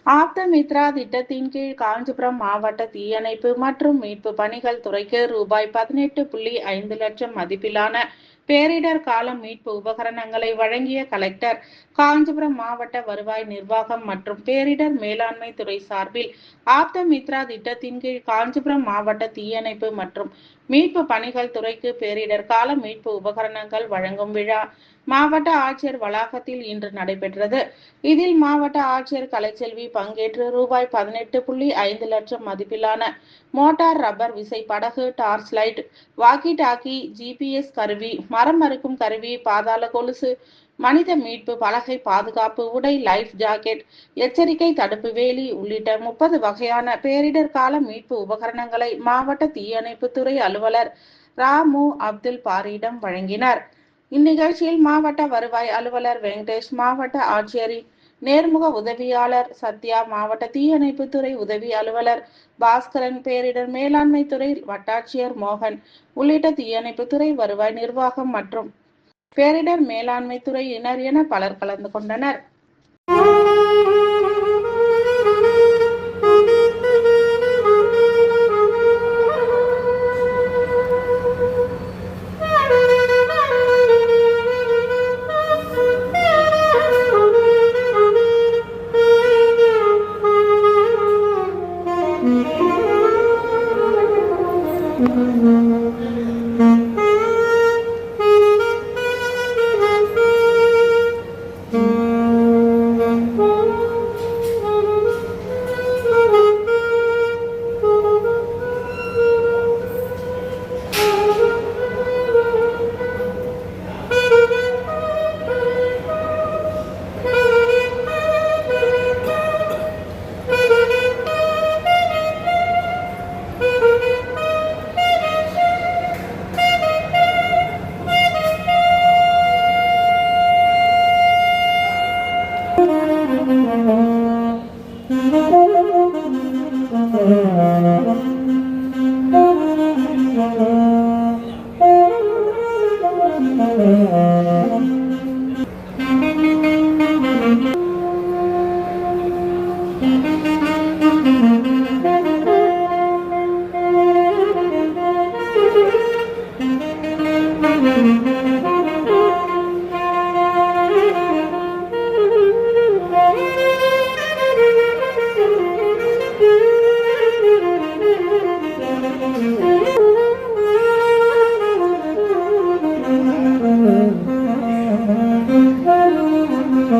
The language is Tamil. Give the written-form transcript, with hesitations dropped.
ஆப்தமித்ரா திட்டத்தின் கீழ் காஞ்சிபுரம் மாவட்ட தீயணைப்பு மற்றும் மீட்பு பணிகள் துறைக்கு ரூபாய் 18.5 லட்சம் மதிப்பிலான பேரிடர் கால மீட்பு உபகரணங்களை வழங்கிய கலெக்டர். காஞ்சிபுரம் மாவட்ட வருவாய் நிர்வாகம் மற்றும் பேரிடர் மேலாண்மை துறை சார்பில் ஆப்தமித்ரா திட்டத்தின் கீழ் காஞ்சிபுரம் மாவட்ட தீயணைப்பு மற்றும் மீட்பு பணிகள் துறைக்கு பேரிடர் கால மீட்பு உபகரணங்கள் வழங்கும் விழா மாவட்ட ஆட்சியர் வளாகத்தில் இன்று நடைபெற்றது. இதில் மாவட்ட ஆட்சியர் கலைச்செல்வி பங்கேற்று ரூபாய் 18.5 லட்சம் மதிப்பிலான மோட்டார் ரப்பர் விசை படகு, torch light, walkie talkie, GPS கருவி, மரம் அறுக்கும் கருவி, பாதாள கொலுசு, மனித மீட்பு பலகை, பாதுகாப்பு உடை, லைஃப் ஜாக்கெட், எச்சரிக்கை தடுப்பு வேலி உள்ளிட்ட 30 வகையான பேரிடர் கால மீட்பு உபகரணங்களை மாவட்ட தீயணைப்பு துறை அலுவலர் ராமு அப்துல் பாரியிடம் வழங்கினார். இந்நிகழ்ச்சியில் மாவட்ட வருவாய் அலுவலர் வெங்கடேஷ், மாவட்ட ஆட்சியரின் நேர்முக உதவியாளர் சத்யா, மாவட்ட தீயணைப்பு துறை உதவி அலுவலர் பாஸ்கரன், பேரிடர் மேலாண்மை துறை வட்டாட்சியர் மோகன் உள்ளிட்ட தீயணைப்பு துறை, வருவாய் நிர்வாகம் மற்றும் பேரிடர் மேலாண்மை துறையினர் என பலர் கலந்து கொண்டனர்.